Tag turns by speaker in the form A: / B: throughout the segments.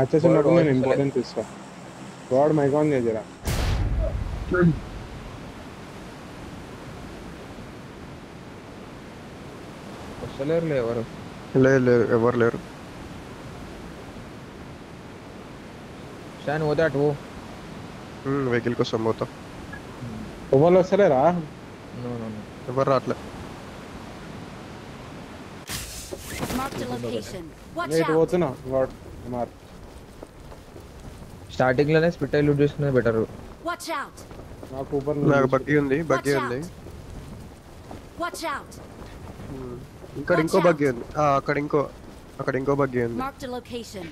A: Matches
B: వాడు
A: ఉన్నప్పుడు నేను
B: వాయిస్ వస్తలే.
A: ఇంపార్టెన్స్ ఇస్తా. వాడు మైక్ ఆన్ చేయరా.
B: వస్తలేరులే ఎవరు.
C: లేదు లేదు ఎవరు లేరు.
B: షాన్ పోతే అటు.
C: వెహికల్ కోసం పోతా.
A: ఎవరు వస్తలేరా?
B: No no no.
C: ఎవరు రావట్లే.
D: Marked a location. Watch
A: నేను ఇటు
D: out!
A: పోతున్నా. వాడు కుమార్
B: స్టార్టింగ్ లోనే స్పిట్ అయి లూట్ చేసుకునేది బెటర్.
D: Watch out!
A: నాకు ఊపర్
C: నాకు బగ్గి ఉంది.
D: Watch out! Watch out!
C: ఇక్కడ ఇంకో బగ్గి ఉంది. అక్కడ ఇంకో బగ్గి ఉంది.
D: Marked a location.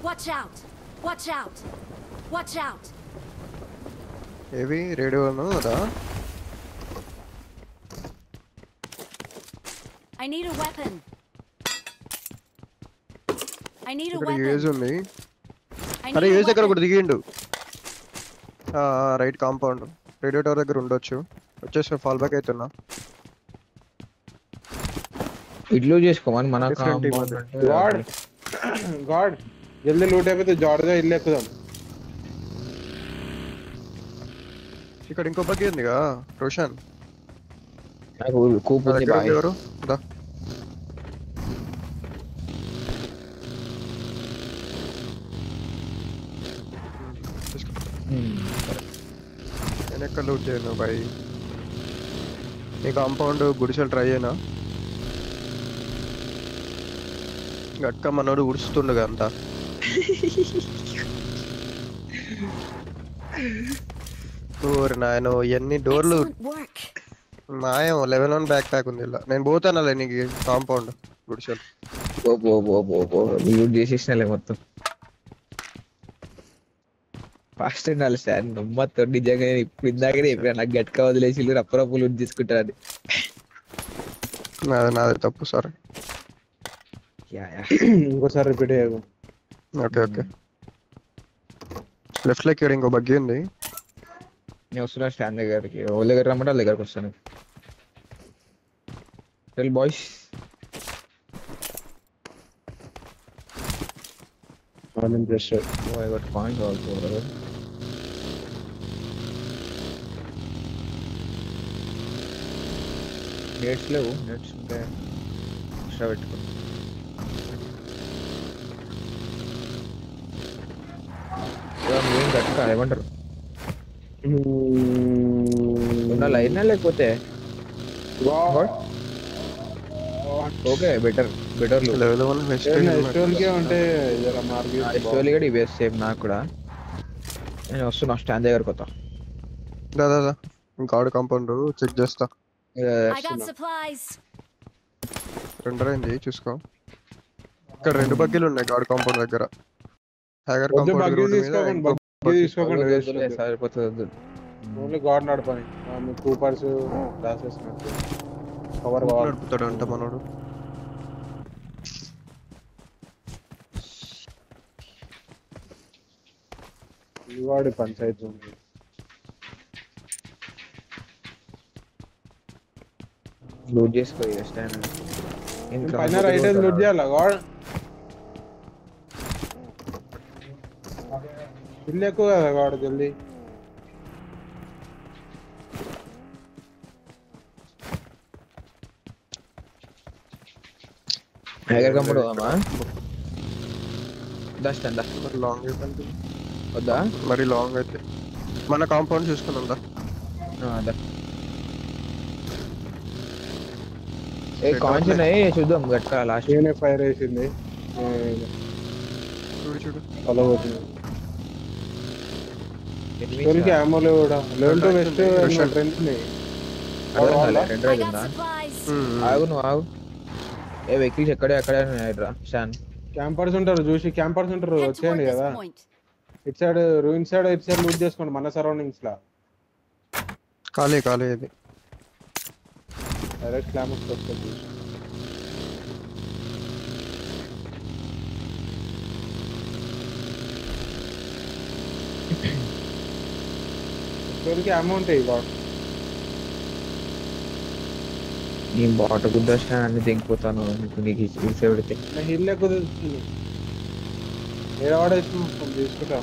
D: Watch out! Watch out! Watch out!
C: ఏవి రేడియోను అదా?
D: I need a weapon. I need a
C: ఇక్కడ యూజ్
D: weapon.
C: ఉంది.
D: I
C: అరే
D: need a
C: యూజ్ దగ్గర
D: weapon.
C: ఒకటి దిగిండు. రైట్ కాంపౌండ్ రేడియో టవర్ దగ్గర ఉండొచ్చు. వచ్చేసి ఫాల్ బ్యాక్ అవుతున్నా.
B: ఇడ్లు చేసుకోమని మన
C: Different team అది.
A: గాడ్ గాడ్ జల్దీ లూట్ అయిపోతే జార్జా ఇల్లు ఎక్కుదాం.
C: ఇక్కడ ఇంకో బగ్గి ఉందిగా రోషన్.
B: నాకు కూప్
C: నా
B: ఉంది
C: దగ్గర
B: బాయ్.
C: ఉంది ఎవరు దా. నేను ఎక్కడ లూట్ చేయను బాయ్. నీ కాంపౌండ్ గుడిసెలు ట్రై అయినా గట్క మనోడు ఉడుస్తుండగా అంతా. ఓరి నాయన ఎన్ని డోర్లు
D: Excellent work.
C: మాయం. 11 బ్యాక్ ప్యాక్ ఉంది ఇలా. నేను పోతానలే నీకు కాంపౌండ్ గుడిసెలు.
B: లూట్ చేసేసినాలే మొత్తం. ఫాస్ట్ ఉండాలి సార్. నమ్మతో నిజంగా ఇప్పుడు ఇందాకనే ఇప్పుడు నాకు గట్క వదిలేసి రప్పరప్పు లూట్ తీసుకుంటారు.
C: నాది తప్పు సార్.
A: ఇంకోసారి రిపీట్ చేయకు.
C: Okay okay. లెఫ్ట్ లెక్ ఇంకో బగ్గి ఉంది.
B: నేను వస్తున్నా స్టాండ్ దగ్గరికి. వాళ్ళ దగ్గర రమ్మంటే వాళ్ళ దగ్గరకు వస్తాను. Tell boys.
A: Uninterested.
B: Oh, I got points also, brother. Nets లేవు. Nets ఉంటే ఎక్స్ట్రా పెట్టుకో. ఏం గట్క ఏమంటారు? ఉన్న లైన్ లేకపోతే ఓకే బెటర్
C: లెవెల్ 1
A: ఎస్టోల్కే ఉంటే జర మార్కెట్
B: యాక్చువల్లీ కూడా ఇవే సేమ్ నాకు కూడా. నేను వస్తున్నా స్టాండ్ దగ్గరకు వస్తా.
C: దాదా గాడ్ కాంపౌండ్ చెక్ చేస్తా.
D: I got supplies.
C: రెండరైంది చూసుకో. ఇక్కడ 2 బగ్గీలు ఉన్నాయి గాడ్ కాంపౌండ్ దగ్గర. హ్యాగర్
A: వద్దు,
C: కాంపౌండ్
A: బగ్గీ
C: రోడ్ మీద
A: తీసుకోకండి, బగ్గీ తీసుకోకండి.
B: సరిపోతుంది.
A: ఓన్లీ గాడ్ నడపని. మీ కూపర్స్ క్లాసెస్ కవర్ కావాలి.
C: నడుపుతాడు అంట మనోడు.
A: వాడి పంచాయతీ ఉంది.
B: లూట్ చేసుకో స్టాండ్.
A: పైన రైట్ హ్యాండ్ లూట్ చేయాలా గాడ్? ఇల్లు ఎక్కువ కదా గాడ్ జల్దీ.
B: హ్యాగర్ కంపెనీ పోదామా? స్టాండ్
C: మరి లాంగ్ అయితే
B: వద్దా?
C: మరి లాంగ్ అయితే మన కాంపౌండ్ చూసుకున్నాం దా.
B: అదా ఏ కాయిన్స్ ఉన్నాయి చూద్దాం. గట్క లాస్ట్
A: నేనే ఫైర్ వేసింది.
C: చూడు చూడు.
A: ఫాలో అవుతుంది. ట్వెల్వ్కి అమోలు కూడా 11 to వెస్ట్ ట్రెండ్ ఉన్నాయి.
D: I got supplies.
B: ఆగు నువ్వు ఆగు. ఏ వెహికల్స్ ఎక్కడే రా స్టాండ్.
A: క్యాంపర్స్ ఉంటారు చూసి, క్యాంపర్స్ ఉంటారు
D: Head toward
A: వచ్చేయండి
D: this
A: కదా.
D: point.
A: ఇటు సైడ్ రూయిన్ సైడ్ ఇటు సైడ్ లూట్ చేసుకోండి మన సరౌండింగ్స్ లా.
C: ఖాళీ ఖాళీ ఇది.
A: డైరెక్ట్ క్లామర్స్ వస్తుంది. ట్వెల్వ్కి అమౌంట్ ఇవ్వ.
B: నీ బాట గుద్ద స్టాండ్ అన్ని దింగిపోతాను నీకు హిల్స్ పెడితే.
A: నా హిల్ ఎక్కువ తెలుస్తుంది. ఏడవాడేసి తీసుకుంటా.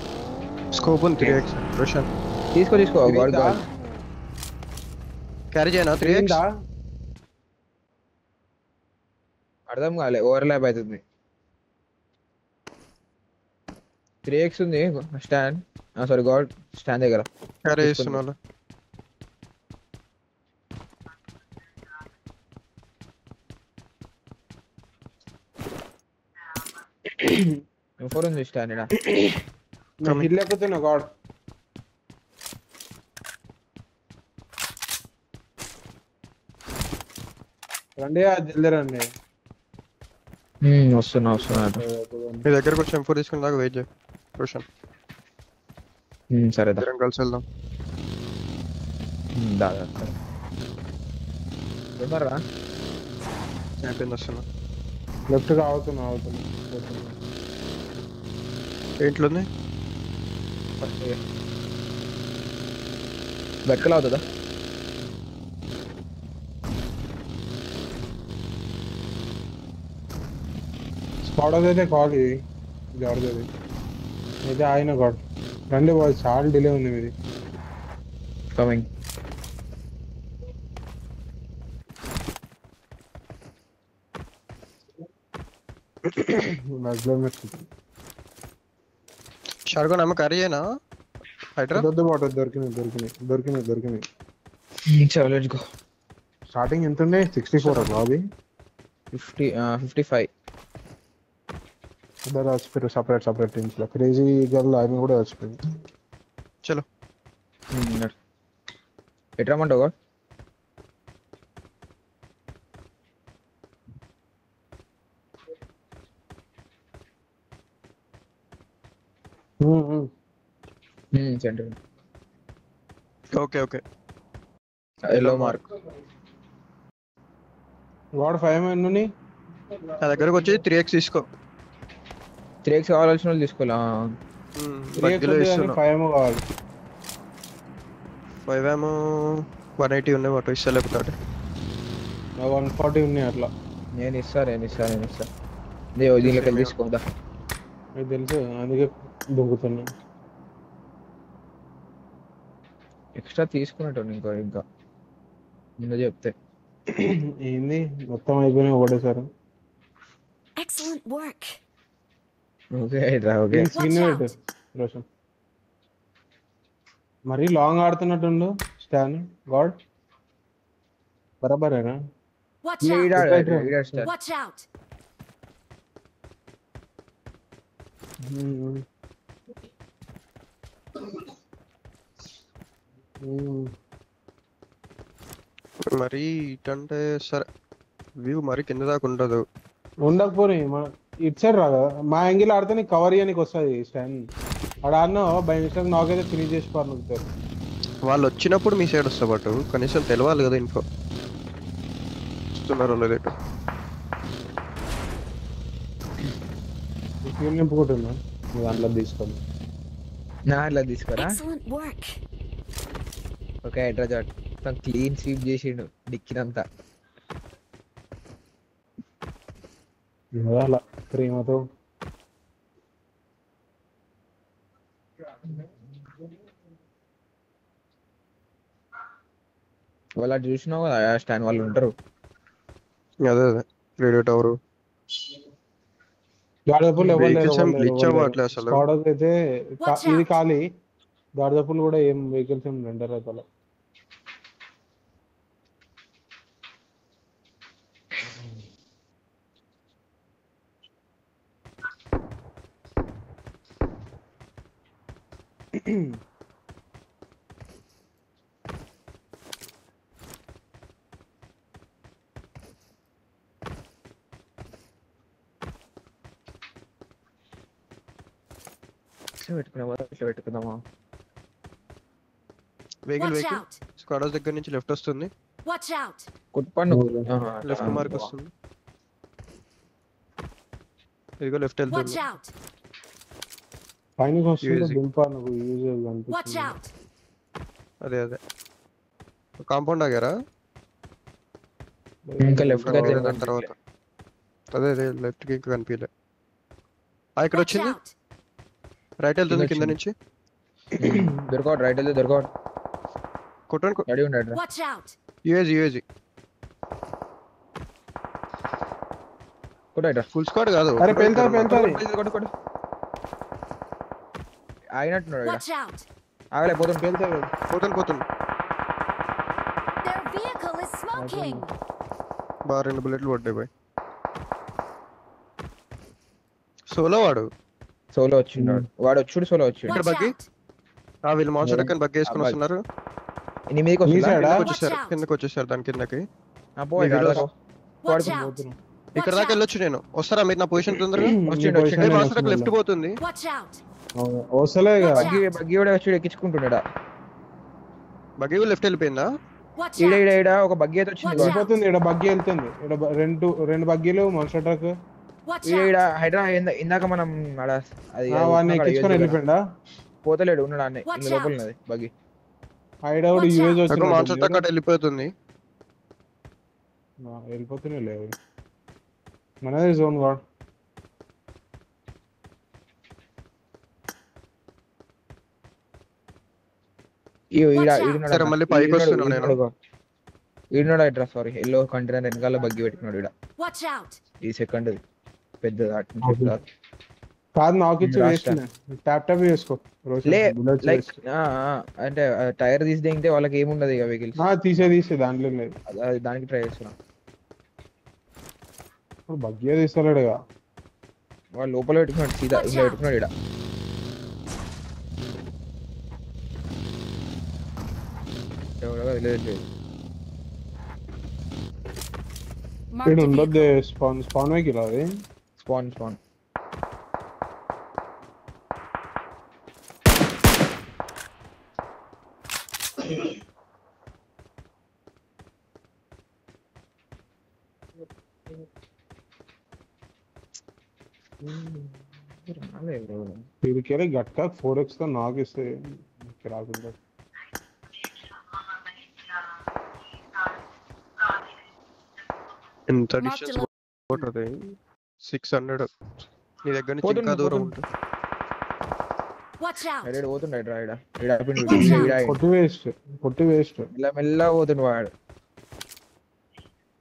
C: స్కోప్ ఉంది 3x రోషన్.
B: తీసుకో గాడ్ గాడ్.
C: క్యారీ చేయనా 3x?
B: అర్థం కాలే, ఓవర్ ల్యాప్ అవుతుంది. 3x ఉంది స్టాండ్, సారీ గాడ్ స్టాండ్ దగ్గర.
C: క్యారీ చేస్తున్నా.
B: M4 ఉంది స్టాండ్ ఇడ.
A: నా హిల్ ఎక్కుతున్నా గాడ్. రండి జల్దీ రండి.
B: వస్తున్నా
C: మీ దగ్గరకు వచ్చి M4 తీసుకుని దాకా వెయిట్ చేయి రోషన్.
B: సరే
C: ఇద్దరం కలిసి వెళ్దాం.
B: దాదా ఏమరా
C: అయిపోయింది, వస్తున్నా.
A: లెఫ్ట్ గా అవుతున్నా.
C: ఏంట్లో ఉంది?
B: వెక్కలు అవుతుందా?
A: స్పాట్ అయితే కాల్ ఇది జాడది అయితే ఆయన గాడ్. రండి బాయ్, చాలా డిలే ఉంది మీది.
B: కమింగ్.
C: షార్గోన్ అమ్మ క్యారీ చేయనా? హైడ్రా
A: బాట దొరికినాయి.
B: చలో లెట్స్ గో.
A: స్టార్టింగ్ ఎంత ఉండే? 64 అది
B: 55.
A: ఇద్దరు వచ్చిపోయారు సపరేట్ టీమ్స్ లో. క్రేజీ గర్ల్ ఆమె కూడా వచ్చిపోయింది.
C: చలో
B: ఎట్లా రమ్మంటావు? Centre
C: okay
B: yellow mark.
A: వాడు 5 మంది
C: నా దగ్గరకు వచ్చి 3x తీసుకో.
B: 3x కావాల్సిన వాళ్ళు తీసుకోవాలా?
C: బగ్గిలో ఇస్తున్నా.
A: 5 కావాలి.
C: 5 ఏమో 180 ఉన్నాయి, వాటి ఇస్తా లేకపోతే
A: 140 ఉన్నాయి అట్లా.
B: నేను ఇస్తా దీనికి తీసుకోదా.
A: నాకు తెలుసు, అందుకే దొంగతున్నా.
B: ఎక్స్ట్రా తీసుకున్నట్టు ఇంకా ముందు చెప్తే.
A: ఏంది మొత్తం అయిపోయినా ఒకటేసారి.
D: Excellent work.
B: ఓకే రోషన్
A: మరి లాంగ్ ఆడుతున్నట్టుండు స్టాన్ గాడ్. బరాబరేనా?
D: Watch out. Watch out.
C: మరి ఇటంటే సరే, వ్యూ మరి కింద దాకా ఉండదు.
A: ఉండకపోయి ఇటు సైడ్ రాదా? మా యాంగిల్ ఆడితే నీకు కవర్ చేయడానికి వస్తుంది స్టాండ్. అక్కడ ఆడినా బై మిస్టేక్ నాకైతే ఫినిష్ చేసి పారుతారు.
C: వాళ్ళు వచ్చినప్పుడు మీ సైడ్ వస్తా పాటు కనీసం తెలవాలి కదా ఇన్ఫో. వస్తున్నారో లేదో
A: ఫ్యూల్ నింపుకుంటున్నా, నువ్వు దాంట్లో తీసుకోండి.
B: ఇట్లా తీసుకురా.
D: Excellent work.
B: ఓకే ఎట్రా జాట్ మొత్తం క్లీన్ స్వీప్ చేసిండు డిక్కినంతా.
A: అలా ప్రేమతో
B: వాళ్ళు అటు చూసినావు కదా స్టాండ్ వాళ్ళు ఉంటారు.
C: అదే రేడియో టవర్ గ్లిచ్ అవ్వట్లే అసలు.
A: అయితే ఇది ఖాళీ. దాదాపులు కూడా ఏం వెహికల్స్ ఏం రెండర్ అవుతా.
B: పెట్టుకుందామా?
C: Vehicle
D: Watch out.
C: స్క్వాడర్స్ దగ్గర నుంచి లెఫ్ట్ వస్తుంది.
D: Watch out.
B: కుట్పండు
C: లెఫ్ట్ మార్క్ వస్తుంది. ఇదిగో లెఫ్ట్
D: Watch
C: వెళ్తుంది.
D: out.
A: పైనకి వస్తుంది
C: Easy.
A: దింపా నువ్వు యూజ్
D: Watch out.
C: అదే కాంపౌండ్ ఆగారా?
B: ఇంకా లెఫ్ట్ గా
C: దాని తర్వాత అదే లెఫ్ట్ కి ఇంకా కనిపించలే. ఇక్కడ
D: Watch
C: వచ్చింది,
D: out!
C: రైట్ వెళ్తుంది కింద నుంచి.
B: దొరకౌట్ రైట్ వెళ్తే దొరకౌట్.
C: కొట్టండి.
B: రెడీ ఉండండి.
D: Watch out!
C: యూఏజీ
B: కొట్టు
C: ఫుల్ స్క్వాడ్ కాదు.
A: అరే పెంచాలి
B: కొట్టు కొట్టు. ఆగినట్టున్నాడు ఇక్కడ.
D: Watch out!
B: ఆగలే పోతుంది.
C: పోతుంది.
D: Their vehicle is smoking!
C: బాగా 2 బుల్లెట్లు పడ్డాయి బాయ్. సోలో వాడు
B: సోలో వచ్చిండు వాడు వచ్చుడు సోలో వచ్చాడు.
C: ఇక్కడ
D: Watch
C: బగ్గి
D: out!
C: వీళ్ళు మాన్సర్ ఎక్కని బగ్గి వేసుకొని వస్తున్నారు.
B: నీ మీదకి
A: నీ
B: వస్తుందా?
A: సైడా?
C: కిందకి వచ్చేసారు దాని కిందకి.
B: పోయి
D: Watch out!
C: ఇక్కడ దాకా వెళ్ళొచ్చు నేను. వస్తారా మీరు నా పొజిషన్ తొందరగా?
B: వచ్చిండు.
C: మాన్సర్ లెఫ్ట్ పోతుంది.
D: Watch out!
A: వస్తలే
B: బగ్గి కూడా వచ్చి ఎక్కించుకుంటున్నాడా?
C: బగ్గి లెఫ్ట్ వెళ్ళిపోయిందా?
D: Watch
B: ఈడ
D: out!
B: ఈడ ఈడ ఒక బగ్గి అయితే వచ్చింది.
D: Watch out.
A: వెళ్ళిపోతుంది. ఇక్కడ బగ్గి వెళ్తుంది. ఇక్కడ రెండు బగ్గీలు మనుషుల ట్రక్.
D: Watch
B: ఈడ
D: out!
B: ఈడ హైడ్రా ఇందాక మనం ఆడ అది
A: వాడిని ఎక్కించుకొని వెళ్ళిపోయిందా?
B: పోతలేడు ఉన్నాడు అన్నీ ఇందు లోపల ఉన్నది బగ్గి.
A: హైడౌట్ యూజ్
C: మాన్సర్ తగ్గట్టు వెళ్ళిపోతుంది.
A: వెళ్ళిపోతూనే లేవు. మనదే జోన్ వాడు.
C: సరే, మళ్ళీ పైకి వస్తున్నా నేను.
B: ఈడున్నాడు హైడ్రా సారీ ఎల్లో కంటైనర్ వెనకాల బగ్గి పెట్టుకున్నాడు ఈడ.
D: Watch out!
B: ఈ సెకండ్ పెద్ద
A: కాదు నాకు ఇచ్చి వేస్ట్ ట్యాప్ చేసుకో.
B: లే లైక్ అంటే టైర్ తీసి దిగితే వాళ్ళకి ఏముండదు ఇక వెహికల్స్.
A: తీసే దాంట్లో లేదు.
B: అది దానికి ట్రై చేస్తున్నా.
A: బగ్గే తీస్తలేడు.
B: వాళ్ళు లోపల పెట్టుకున్నాడు సీదా ఇలా పెట్టుకున్నాడు ఈడ. ఎవడో తెలియదు.
D: Mark
A: ఇక్కడ
D: the
A: ఉండొద్దు.
D: vehicle.
A: స్పాన్ వెహికల్ అది.
B: స్పాన్
A: వీడికి గట్కా 4x తో నాకు ఇస్తే రాకుండా.
C: ఎంత డిస్టెన్స్ పోతుంది? 600. నీ దగ్గర నుంచి ఇంకా దూరం ఉంటుంది.
D: Watch out!
B: రెడీ పోతుండే ఈడ ఈడ ఆపిండు.
A: కొట్టి వేస్ట్
B: మెల్ల పోతుండు వాడు.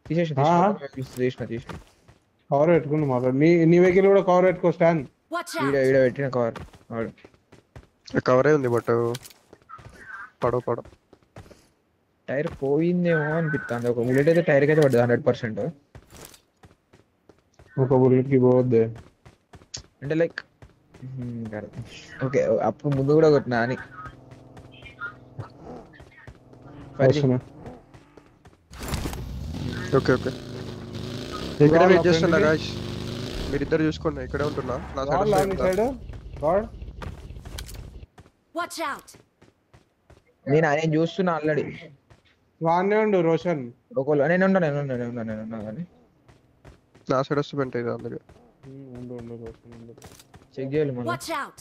B: తీసేసిన
A: కవర్ పెట్టుకుని మాట్లాడు. నీ వెహికల్ కూడా కవర్ పెట్టుకో. స్టాండ్
D: Watch
B: ఈడ
D: out!
B: ఈడ పెట్టిన కవర్ వాడు.
C: కవరే ఉంది బట్ పడవ
B: టైర్ పోయిందేమో అనిపిస్తుంది. ఒక బుల్లెట్ అయితే టైర్ కి అయితే పడ్డది 100%.
A: ఒక బుల్లెట్ కి పోవద్దే
B: అంటే లైక్ ఓకే అప్పుడు ముందు కూడా కొట్టినా అని.
C: ఓకే ఇక్కడ వెయిట్ చేస్తున్నా గాయ్స్. మీరిద్దరు చూసుకోండి. ఇక్కడే ఉంటున్నా. నా సైడ్
D: Watch out!
B: నేను చూస్తున్నా ఆల్రెడీ.
A: వాన్నే ఉండు రోషన్.
B: ఒకళ్ళు నేను ఉన్నా కానీ
C: నా సైడ్ వస్తే పెంట ఇది అందుకే
B: చెక్ చేయాలి మనం.
D: Watch out!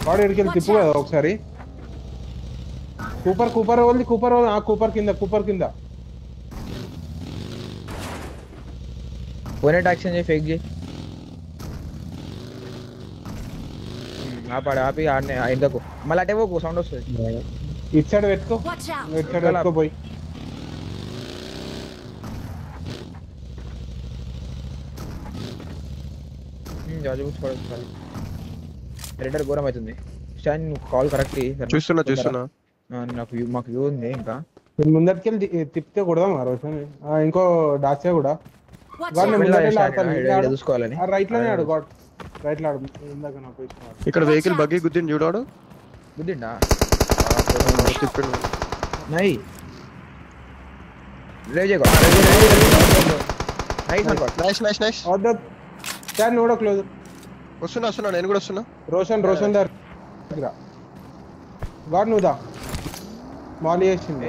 A: వాడు ఇక్కడికి తిప్పు కదా ఒకసారి. కూపర్ వాళ్ళది కూపర్ కింద
B: పోయినట్టు యాక్షన్ చేయి. ఫేక్ చేయి. ఆపి ఆడనే ఇంతకు మళ్ళీ అటే పోకు సౌండ్ వస్తుంది.
A: ఇటు సైడ్ పెట్టుకో.
D: Watch out!
A: ఇటు సైడ్ పెట్టుకో పోయి.
B: జాజు కూర్చోవాలి. రెడర్ ఘోరం అవుతుంది. స్టాండ్ నువ్వు కాల్ కరెక్ట్
C: చూస్తున్నా.
B: మాకు వ్యూ ఉంది ఇంకా.
A: ముందటికెళ్ళి తిప్పితే కొడదాం రోషన్. ఇంకో డాక్సే కూడా
D: Watch out!
B: చూసుకోవాలని
A: రైట్ లోనే ఆడు. గాడ్ రైట్ లో ఆడు. ఇందాక నా పొజిషన్.
C: ఇక్కడ వెహికల్ బగ్గి గుద్దిని చూడాడు.
B: గుద్దిండా
C: తిప్పిండు.
B: నై రేజే
C: నైస్.
A: స్టాండ్ కూడా క్లోజ్.
C: వస్తున్నా నేను కూడా వస్తున్నా.
A: రోషన్ దగ్గర గాడ్ నువ్వుదా మాలి వేసింది.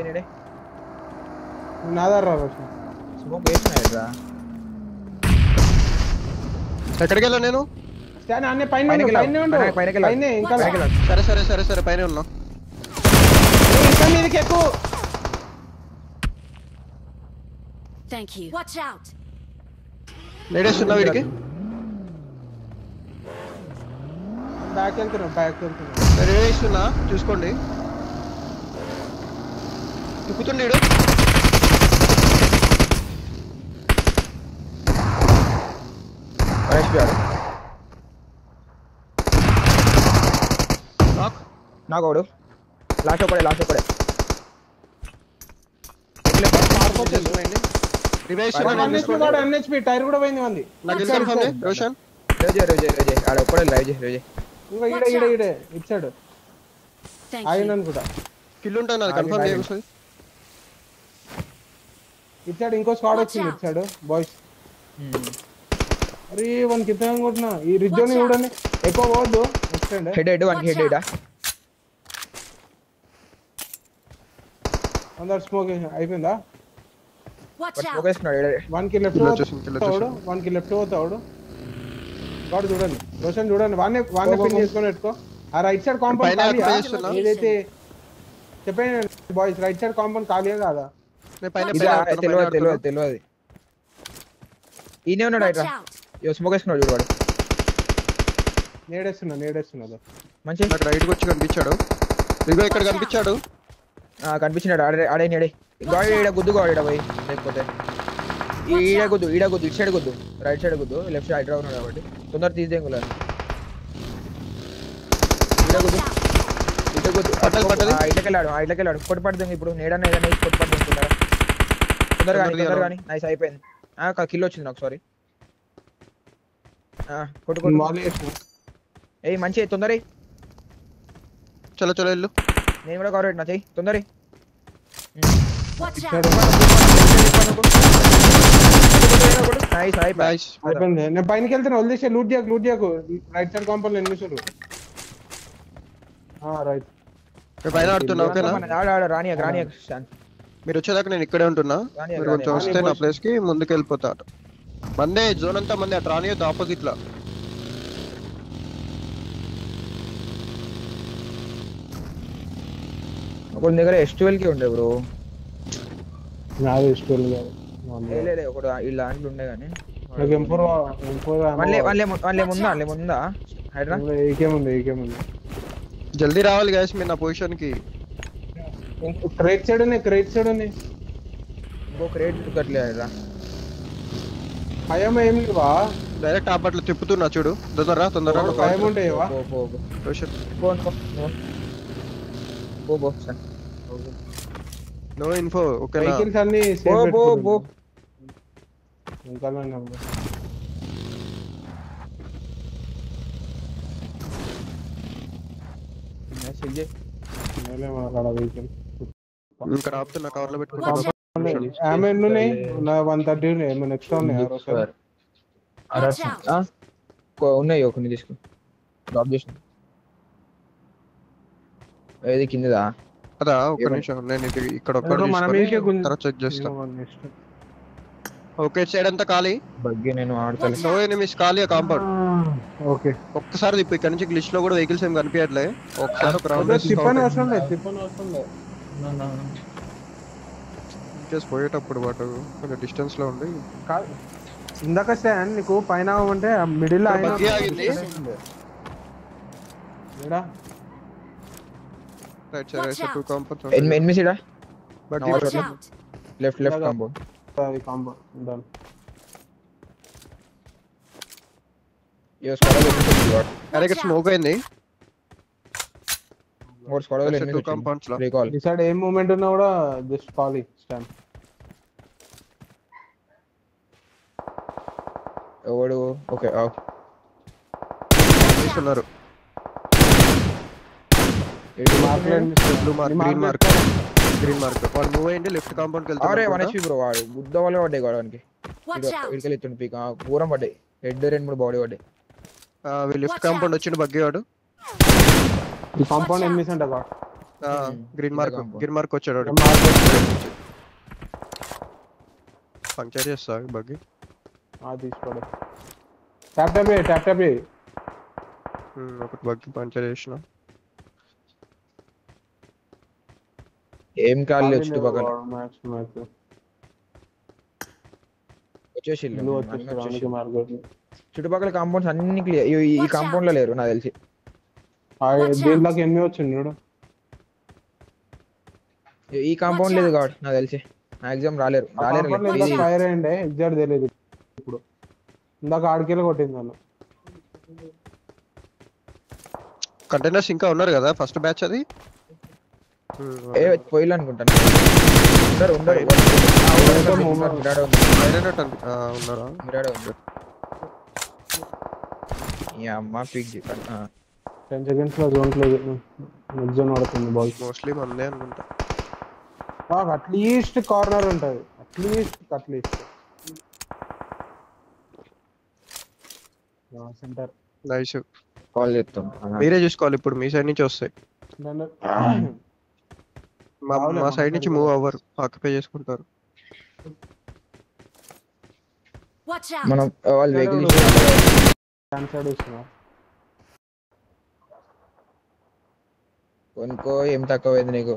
A: నాదారా రోషన్.
B: స్మోక్ వేసినా
C: ఎక్కడికి వెళ్ళా నేను?
A: స్టాండ్ అన్నీ పైన ఇంకా
C: సరే పైన ఉన్నా.
A: ఇంకా మీదకి ఎక్కువ.
D: Thank you. Watch out.
C: నేడేస్తున్నా వీడికి
A: బ్యాక్ వెళ్తున్నా
C: నేడేస్తున్నా చూసుకోండి తిప్పుతుండీడు
B: నాకు ఒకడు లాస్ట్ ఒకడే
A: ఎన్హెచ్పి టైర్ కూడా పోయింది మంది
C: రోషన్
B: రోజే ఆడ ఒక్కడే లైవ్ చేసి
A: ఇంకా ఈడే ఇచ్చాడు
D: Thank
A: ఆయన
D: you.
A: అనుకుంటా
C: కిల్ ఉంటుంది అది కన్ఫర్మ్ చేయొచ్చు
A: ఇచ్చాడు ఇంకో స్క్వాడ్ వచ్చింది ఇచ్చాడు బాయ్స్ అరే వన్ కింద కొట్టినా ఈ రిజ్జోని చూడండి ఎక్కువ పోవద్దు ఎక్స్టెండ్
B: హెడ్ వానికి హెడ్
A: అందరు స్మోక్ అయిపోయిందా
D: Watch out.
B: పోకేస్తున్నాడు
A: వన్ కి లెఫ్ట్
C: కిల్ వచ్చేసింది.
A: వన్ కి లెఫ్ట్ పోతాడు గాడు చూడండి రోషన్ చూడండి వాన్నే పిన్ చేసుకొని పెట్టుకో ఆ రైట్ సైడ్ కాంపౌండ్
C: పైన
A: ఖాళీ
C: అక్కడ చేస్తున్నా.
A: ఏదైతే చెప్పండి బాయ్స్ రైట్ సైడ్ కాంపౌండ్ ఖాళీ కాదా
C: నేను పైన
B: తెలియదు ఈయనే ఉన్నాడు
D: Watch
B: అయితే
D: out.
B: స్మోక్ వేసుకున్నాడు చూడు వాడు
A: నేడేస్తున్నా
B: మంచి
C: నాకు రైట్ వచ్చి కనిపించాడు ఇదిగో ఇక్కడ కనిపించాడు
B: కనిపించినాడు ఆడే నేడే గాడి ఈడ గుద్దు గాడి పోయి లేకపోతే ఈడ గుద్దు ఇటు సైడ్ గుద్దు రైట్ సైడ్ గుద్దు లెఫ్ట్ సైడ్ ఉన్నాడు కాబట్టి తొందర తీసేంగులే ఈడ గుద్దు ఇటు గుద్దు
C: పడ్డది.
B: ఇట్లకి వెళ్ళాడు కొట్టు పడుతుంది ఇప్పుడు నేడన్నా ఏదైనా వేసి కొట్టు పడుతుంది తొందరగా కానీ నైస్ అయిపోయింది కిల్ వచ్చింది నాకు సారీ కొట్టు ఏయ్ మంచి తొందర
C: చలో వెళ్ళు
B: నేను కూడా కవర్ పెట్టినా చెయ్యి తొందర
D: Watch out.
B: నైస్
C: నైస్
A: అయిపోయింది నేను పైనకి వెళ్తాను వదిలేసే లూట్ చేయకు రైట్ సైడ్ కాంపౌండ్ ఎనిమిషాలు రైట్
C: నేను పైన ఆడుతున్నా ఓకేనా
B: రాని
C: మీరు వచ్చేదాకా నేను ఇక్కడే ఉంటున్నా మీరు కొంచెం వస్తే నా ప్లేస్ కి ముందుకు వెళ్ళిపోతా మందే జోన్ అంతా మంది అటు రానియొద్దు ఆపోజిట్ లా
B: ఒక దగ్గర S12 కి ఉండే బ్రో
A: నాది ఇష్టం కాదు
B: ఒకటి ఇలాంటి ఉండే కానీ
A: నాకు ఎంపూర్
B: వాళ్ళే ముందా హైడ్రా
A: ఏకేముంది
C: జల్దీ రావాలి గైస్ మీరు నా పొజిషన్ కి
A: క్రేట్ సైడ్ ఉన్నాయి
B: ఇంకో క్రేట్ కట్లే హైడ్రా
A: భయం ఏం లేవా
C: డైరెక్ట్ ఆపట్లు తిప్పుతున్నా చూడు తొందరగా
A: భయం ఉంటాయేవా
C: రోషన్ నో ఇన్ఫో ఓకేనా
A: వెహికల్స్ అన్ని ఇంకా వెహికల్
C: ఇక్కడ ఆపుతున్నా కవర్ లో పెట్టుకుంటా
A: ఆమె ఉన్నాయి నా 130 ఉన్నాయి ఏమైనా ఎక్స్ట్రా ఉన్నాయి
D: Watch out.
B: ఉన్నాయి కొన్ని తీసుకో డ్రాప్ చేసిన ఏది కిందదా
C: అదా ఒక్క నిమిషం నేను ఇది ఇక్కడ తర్వాత చెక్ చేస్తా ఓకే సైడ్ అంతా ఖాళీ
B: బగ్గి నేను ఆడతాను
C: నో ఎనిమిస్ ఖాళీ కాంపౌండ్
A: ఓకే
C: ఒక్కసారి తిప్పు ఇక్కడ నుంచి గ్లిచ్ లో కూడా వెహికల్స్ ఏం కనిపించట్లే ఒకసారి ఒక రౌండ్
A: తిప్పని అవసరం లేదు
C: జస్ట్ పోయేటప్పుడు వాటి కొంచెం డిస్టెన్స్ లో ఉండి
A: ఇందాక స్టాండ్ నీకు పైన అంటే మిడిల్ లో
C: బగ్గి ఆగింది రైట్ సైడ్ టూ కాంపౌండ్స్
B: ఎనిమిసిడా
C: buggy
D: Watch out.
B: Left compound
A: అది కాంపౌండ్ డన్
C: అరే ఇక్కడ స్మోక్ అయింది
B: మోర్ స్క్వాడ్ లో
C: టూ కాంపౌండ్స్ లో
B: రీకాల్
A: డిసైడ్ ఏం మూమెంట్ ఉన్నా కూడా జస్ట్ కాల్ స్టాండ్
B: ఎవడు ఓకే
C: చేస్తున్నారు
A: బ్లూ మార్క్
C: గ్రీన్ మార్క్ వాడు మూవ్ అయ్యింది లెఫ్ట్ కాంపౌండ్ కి
B: అరే
C: వెళ్తాడు
B: 1 HP బ్రో వాడు గుద్ద వల్లే పడ్డాయి గోడానికి
D: Watch out.
B: ఇడికెళ్ళి ఎత్తుండి పీక పూరం పడ్డాయి హెడ్ 2-3 బాడీ పడ్డాయి
C: వీ లెఫ్ట్ కాంపౌండ్ వచ్చిండు బగ్గి వాడు
A: ఈ కాంపౌండ్ ఎనిమిస్ అంట గా
C: గ్రీన్ మార్క్ వచ్చాడు వాడు పంక్చర్ చేస్తా బగ్గి
A: తీసుకోండి ట్యాప్
C: ఒకటి బగ్గి పంక్చర్ చేసిన
B: ఏం కాల్ చుట్టుపక్కల వచ్చేసి
A: బ్లూ వచ్చేసి అందుకే మార్కెట్
B: చుట్టుపక్కల కాంపౌండ్స్ అన్ని క్లియర్ ఈ
D: Watch
B: కాంపౌండ్ లో లేరు నాకు తెలిసి
A: దీంట్లోకి ఎన్ని వచ్చింది చూడు
B: ఈ కాంపౌండ్ లేదు కాబట్టి నాకు తెలిసి మాక్సిమం రాలేరు ఇది
A: ఫైర్ అయ్యండి ఎగ్జాక్ట్ తెలియదు ఇప్పుడు ఇందాక ఆడికెళ్ళి కొట్టింది నన్ను
C: కంటైనర్స్ ఇంకా ఉన్నారు కదా ఫస్ట్ బ్యాచ్ అది
B: పోయిల్ అనుకుంటాను ఉండరు మిరాడో
C: ఉన్నారా
B: ఉంది ఈ అమ్మ పిక్
A: 10 సెకండ్స్ లో జోన్ లేదు నెక్స్ట్ జోన్ పడుతుంది బాల్
C: మోస్ట్లీ మందే అనుకుంటా
A: అట్లీస్ట్ కార్నర్ ఉంటది అట్లీస్ట్ సెంటర్
C: నైస్
B: కాల్ చేస్తాం
C: మీరే చూసుకోవాలి ఇప్పుడు మీ సైడ్ నుంచి వస్తాయి మా సైడ్ నుంచి మూవ్ అవ్వరు ఆక్యుపై చేసుకుంటారు
D: Watch out!
B: మనం వాళ్ళు వెహికల్
A: సైడ్ ఇస్తున్నా
B: కొనుక్కో ఏం తక్కువైంది నీకు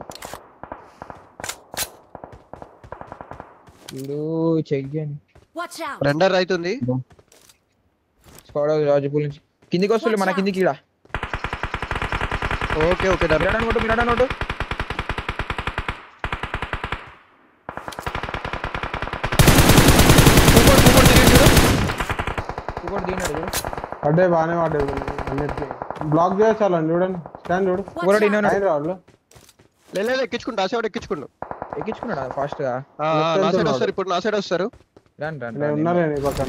B: ఇప్పుడు చెక్ చేయండి
D: Watch out!
C: రెండర్ అవుతుంది
B: స్క్వాడ్ హౌస్ రాజపూల్ నుంచి కిందికి వస్తుంది మన కిందికి ఇక్కడ
C: ఓకే ఓకే డన్
B: మిరాడా నోటు
A: అడ్డే బాగానే వాడేది అన్నిటికీ బ్లాక్ చేయొచ్చాలండి చూడండి స్టాండ్ చూడు వాళ్ళు
C: లేదు ఎక్కించుకుంటా ఆ సైడ్
B: ఎక్కించుకున్నాడా ఫాస్ట్ గా
C: నా సైడ్ వస్తారు ఇప్పుడు నా సైడ్ వస్తారు
A: ఉన్నారేని పక్కన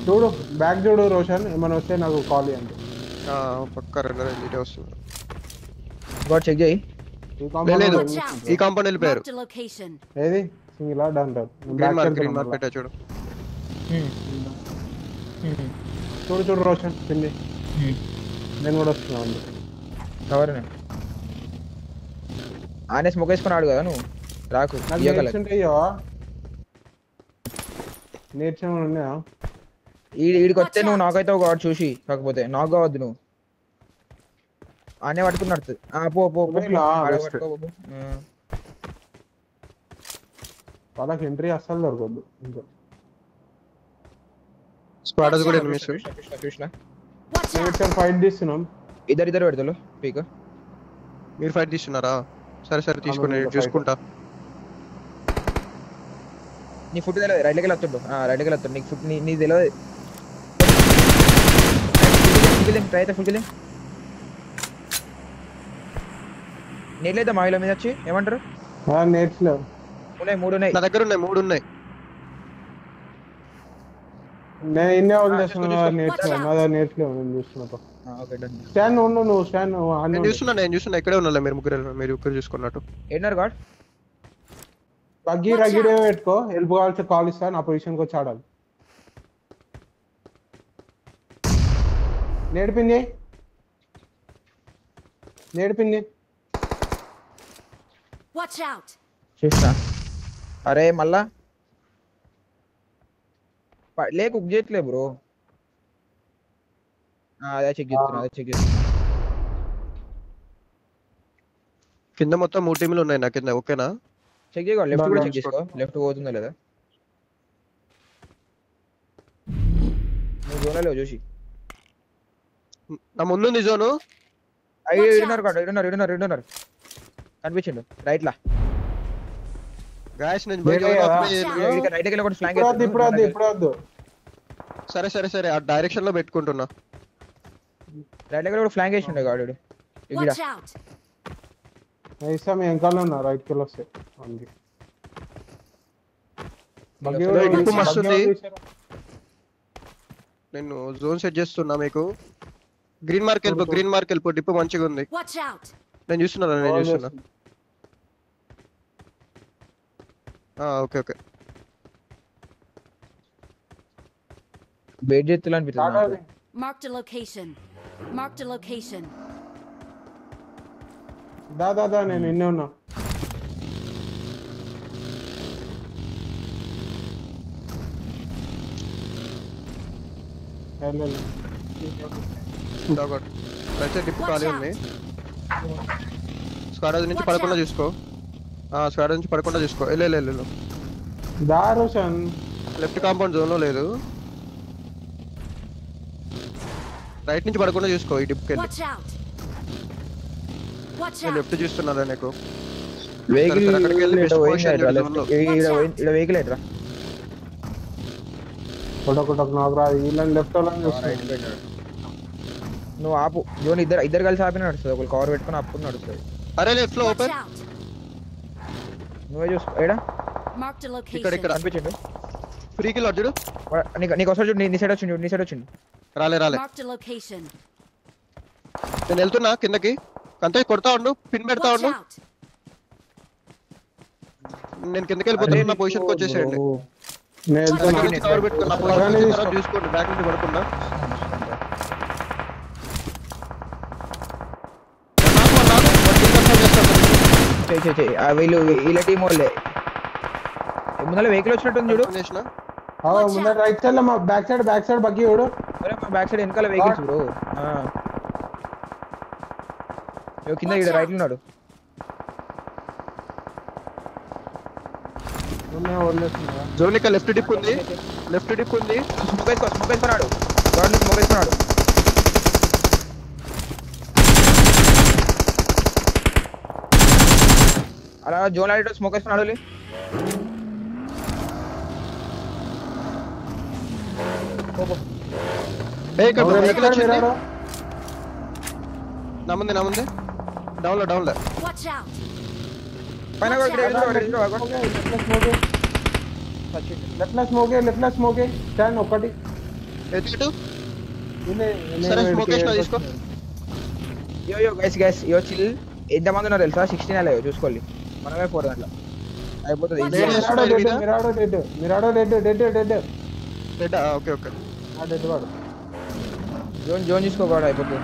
A: చూడు బ్యాక్ చూడు రోషన్ ఏమైనా వస్తే నాకు కాల్ చేయండి
C: పక్క రెండు వస్తుంది
B: చెక్ చేయి
C: లేదు ఈ కాంపౌండ్ వెళ్ళిపోయారు
D: Marked a location.
A: ఏది సింగిల్ అంటారు
C: గ్రీన్ మార్క్ పెట్టా చూడు
A: చూడు రోషన్ పిండి నేను కూడా వస్తున్నా అండి
B: ఎవరు ఆనే స్మోక్ వేసుకున్నాడు కదా నువ్వు రాకు
A: నేర్చుకుని ఉన్నాయా
B: ఈడికి వస్తే నువ్వు నాక్ అవుతావు కాబట్టి చూసి కాకపోతే నాక్ కావద్దు నువ్వు ఆనే పట్టుకున్నట్టు
A: వాళ్ళకి ఎంట్రీ అస్సలు దొరకద్దు ఇంకా
C: స్క్వాడర్స్ కూడా ఎనిమిస్
D: Watch out!
A: ఫైట్ తీస్తున్నాం
B: ఇద్దరు పెడతారు పీక్
C: మీరు ఫైట్ తీస్తున్నారా సరే తీసుకుని చూసుకుంటా
B: నీ ఫుట్ తెలియదు రైట్కి వెళ్తుండు నీకు ఫుట్ నీ తెలియదు ట్రై అయితే ఫుల్ నీట్లయితే మావిల మీద వచ్చి ఏమంటారు
A: నేర్చులేవు
B: మూడు ఉన్నాయి
C: నా దగ్గర ఉన్నాయి 3 ఉన్నాయి
A: నేను ఇన్నే వదిలేస్తున్నా నేర్చులేవు నేను చూస్తున్నా స్టాండ్ ఉండు నువ్వు స్టాండ్
C: నేను చూస్తున్నా ఇక్కడే ఉన్నా మీరు ముగ్గురు చూసుకున్నట్టు
B: ఏన్నారు గాడ్
A: బగ్గి రగిడే పెట్టుకో హెల్ప్ కావాల్సి కాల్ ఇస్తా నా పొజిషన్కి వచ్చి ఆడాలి నేర్పింది
D: Watch out!
B: చూసినా అరే మళ్ళా కుక్ చేయట్లే బ్రో అదే చెక్ చేస్తున్నా
C: కింద మొత్తం 3 టీంలు ఉన్నాయి నా కింద ఓకేనా
B: చెక్ చేసుకో లెఫ్ట్ కూడా చెక్ చేసుకో లెఫ్ట్ పోతుందా లేదా నువ్వు జోన్ లేవు చూసి
C: నా ముందుంది జోను
B: ఇడున్నారు కనిపించిండు రైట్ లా
C: గాయ్స్ నేను
B: రైట్ కి కూడా ఫ్లాంక్
A: ఇప్పుడు వద్దు
C: సరే ఆ డైరెక్షన్ లో పెట్టుకుంటున్నా
B: రైట్ కి కూడా ఫ్లాంక్ వేసిండు గాడు ఇక్కడ
D: Watch out!
A: ఐసా మీ వెనకాల ఉన్నా రైట్ కి వస్తే అందుకే
C: డిప్పు మస్తుంది నేను జోన్ సెట్ చేస్తున్నా మీకు గ్రీన్ మార్క్ వెళ్ళిపో డిప్పు మంచిగా ఉంది
D: Watch out!
C: నేను చూస్తున్నా ఓకే
B: బెయిట్ చేతులు అనిపిస్తుంది
D: Marked a location.
A: దాదా నేను ఇన్నే ఉన్నా
C: డిప్పు ఖాళీ ఉంది స్క్వాడ్ నుంచి పడకుండా చూసుకో వెళ్ళు
A: దా రోషన్
C: లెఫ్ట్ కాంపౌండ్ జోన్ లో లేదు. రైట్ నుంచి పడకుండా చూసుకో ఈ డిప్కి వెళ్ళి.
D: Watch out! Watch
C: నేను
D: out!
C: లెఫ్ట్ చూస్తున్నాను నీకు.
B: వెహికల్
C: సరే, అక్కడికి వెళ్ళి best position చేయాలి zone లో.
B: ఇక్కడ వెహికల్ ఎట్రా
A: కొట్టకు నాకు రాదు. వీళ్ళని లెఫ్ట్ వాళ్ళని చూస్తాను.
B: నువ్వు ఆపు జోన్ ఇద్దరు కలిసి ఆపిన నడుస్తుంది. ఒకరు కవర్ పెట్టుకుని అప్పుడు నడుస్తుంది.
C: అరే లెఫ్ట్ లో
D: Watch
C: ఓపెన్.
D: out!
B: నువ్వే చూసుకో. ఏడా
D: Marked a
C: ఇక్కడ
D: location.
B: కనిపించండు.
C: ఫ్రీ కిల్ చూడు.
B: నీకు వస్తాడు చూడు. నీ సైడ్ వచ్చిండు. నీ సైడ్ వచ్చిండు.
C: రాలే
D: Marked a location.
C: నేను వెళ్తున్నా కిందకి. అంతే కొడతా ఉండు, పిన్ పెడతా
D: Watch
C: ఉండు.
D: out!
C: నేను కిందకి వెళ్ళిపోతున్నా. నా పొజిషన్ కి వచ్చేసేయండి.
A: నేను వెళ్తున్నా.
C: దగ్గర నుంచి కవర్ పెట్టుకున్నా. పొజిషన్ వచ్చిన తర్వాత చూసుకోండి బ్యాక్ నుంచి పడకుండా.
B: వీళ్ళ టీం వాళ్ళే. ముందర వెహికల్ వచ్చినట్టుంది చూడు.
C: చేసిన
A: ముందర రైట్ సైడ్ లో మా బ్యాక్ సైడ్ బగ్గి చూడు.
B: బ్యాక్ సైడ్ వెనకాల వెహికల్స్ బ్రో. కింద ఇక్కడ రైట్ ఉన్నాడు.
C: జోన్ ఇక్కడ లెఫ్ట్ డిప్ ఉంది. లెఫ్ట్ డిప్ ఉంది.
B: స్మోక్ వేసుకున్నాడు. గాడ్ స్మోక్ వేసుకున్నాడు. అలా జోన్ ఆడిటో స్మోక్ వేసుకున్నాడు.
C: ఇక్కడ వెహికల్ వచ్చింది. నా ముందే డౌన్ లో
D: Watch out!
B: పైన
A: లెఫ్ట్ లో స్మోకే స్టాండ్ ఒకటి.
C: ఎటు సరే స్మోక్ వేసిన తీసుకో.
B: యో గైస్ చిల్. ఎంతమంది ఉన్నారు తెలుసా? 16 అలా చూసుకోవాలి. మనమే 4 దాంట్లో అయిపోతుంది.
A: మిరాడో డెడ్.
C: ఓకే
A: డెడ్ వాడు.
B: జోన్ చూసుకోకూడదు. అయిపోతుంది.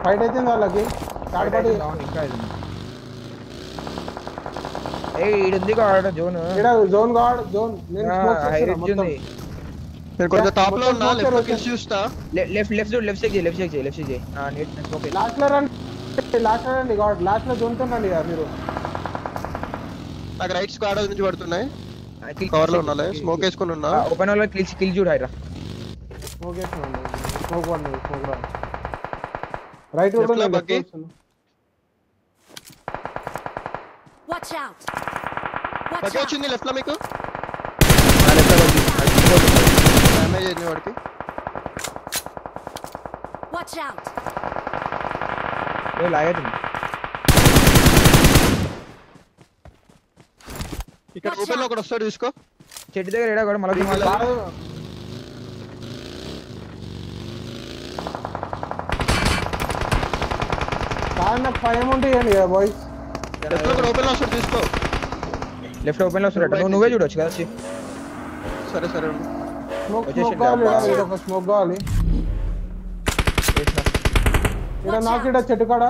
A: ఫైట్ అయితే వాళ్ళకి
B: ఈడుంది కాడ జోన్.
A: Zone God zone.
C: నేను కొంచెం టాప్ లో ఉన్నా. లెఫ్ట్ కిల్ చూస్తా.
B: లెఫ్ట్ చెక్ చేయి.
A: లాస్ట్ లో రండి గాడ్. లాస్ట్ లో జోన్ తో రండి మీరు.
C: నాకు రైట్ స్క్వాడ్ నుంచి పడుతున్నాయి. కవర్ లో ఉన్నా. స్మోక్ వేసుకొని ఉన్నా.
B: ఓపెన్ వాళ్ళ కిల్ చూడు. హైరా
A: స్మోక్ వేసుకోండి. Smoke right
C: buggy.
D: Watch out! Watch
C: buggy
D: out!
C: వచ్చింది లెఫ్ట్ లో మీకు. డ్యామేజ్ అయింది వాడికి.
D: Watch out!
B: లాగేతుంది.
C: ఇక్కడ ఓపెన్ లో ఒకటి వస్తాడు చూసుకో.
B: చెట్టు దగ్గర ఏడా కూడా మళ్ళీ
A: నాకు భయం ఉంటాయండి కదా బాయ్స్.
C: లెఫ్ట్ లో ఒకటి ఓపెన్ లో వస్తాడు చూసుకో.
B: లెఫ్ట్ ఓపెన్ లో వస్తాడు. నువ్వే చూడొచ్చు కదా.
C: సరే
A: స్మోక్ కావాలి. ఒక స్మోక్ కావాలి. ఇక్కడ నాకు ఇక్కడ చెట్టు కాడ.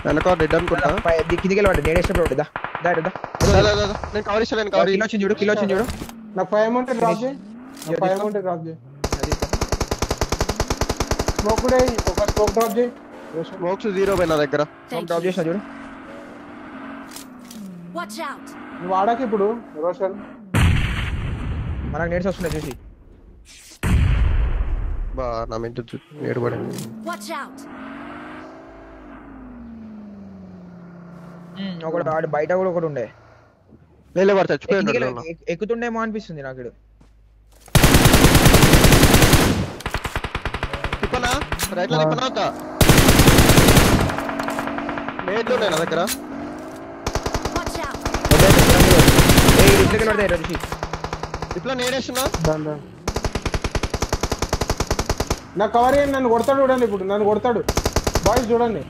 C: వెనక డెడ్ అనుకుంటా.
B: కిందికి వెళ్ళి నేడేసినప్పుడు
C: నేను కవర్ ఇస్తాను. కవర్
B: కిలో వచ్చింది చూడు.
A: నాకు 5 అమౌంట్ డ్రాప్ చేయి. స్మోక్ కూడా ఒక స్మోక్ డ్రాప్ చేయి.
C: స్మోక్స్ 0 పోయి నా దగ్గర.
B: డ్రాప్ చేసిన చూడు.
D: Watch out!
A: నువ్వు ఆడకి ఇప్పుడు రోషన్.
B: మనకు నేడ్స్ వస్తున్నాయి చూసి.
C: బా నా మీద ఏడుపడింది.
D: Watch out!
B: ఒకటి ఆడు బయట కూడా ఒకటి ఉండే.
C: లేలే వాడు చచ్చిపోయాడు.
B: ఎక్కుతుండేమో అనిపిస్తుంది నాకు.
C: తిప్పనా రైట్ లో తిప్పనా అవుతా. నేట్లో నా దగ్గర.
D: Watch out!
C: ఇప్పుడు నేడేస్తున్నా.
A: నా కవర్ అయ్యి నన్ను కొడతాడు. చూడండి ఇప్పుడు నన్ను కొడతాడు. బాయ్స్ చూడండి.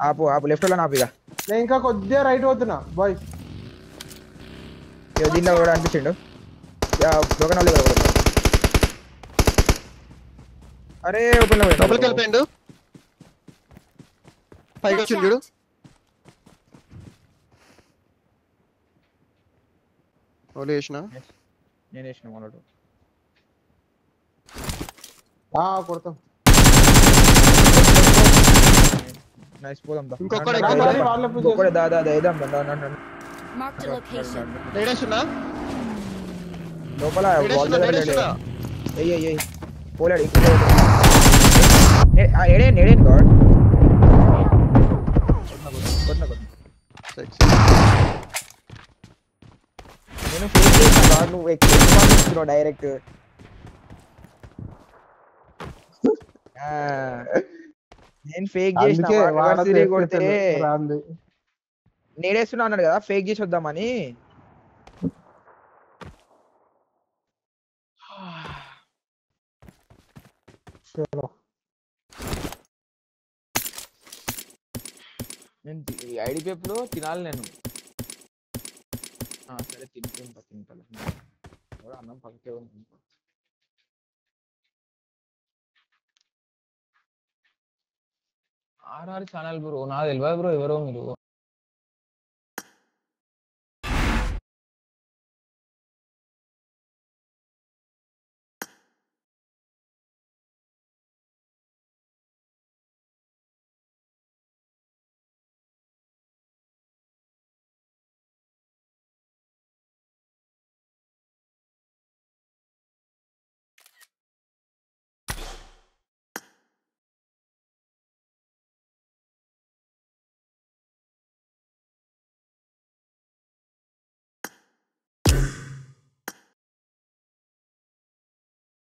B: ఆపు లెఫ్ట్ లో ఆపు. ఇక
A: నేను ఇంకా కొద్దిగా రైట్ పోతున్నా బాయ్స్.
B: దీంట్లో కూడా అనిపించిండు. అరే ఓపెన్ లో
C: లోపలికి వెళ్ళిపోయిండు. పైకి
D: Watch
C: వచ్చిండు చూడు.
D: out!
C: ఓలీ వేసిన
B: నేను వేసిన మొన్నటి
A: కొడతాం.
B: నైస్ పోదాం దా.
C: ఇంకొకడు
B: దా,
C: ఇంకొకడు.
B: దా,
A: వాళ్ళ పూజ
B: ఇంకొకడు దా వేద్దాం దా.
D: Marked a location.
C: నేడేస్తున్నా
B: లోపల wall
C: నేడేస్తున్నా
B: దగ్గర
C: నేడేస్తున్నా
B: ఎయ్యి పోలేడు ఏడేం గాడ్ కొట్టిన నేను ఫేక్ చేసిన గాడ్ నువ్వు ఎక్కువ డైరెక్ట్ నేను ఫేక్ చేసిన
A: అందుకే
B: రివర్స్ తిరిగి కొడితే
A: రాంది.
B: నేడేస్తున్నా అన్నాడు కదా ఫేక్ చేసి వద్దామని.
A: చలో.
B: నేను ఐడి పేపులో తినాలి నేను. సరే తింటా అన్నం పక్కకే ఉంది. ఆర్ఆర్ ఛానల్ బ్రో నాకు తెలియదు బ్రో ఎవరో మీరు.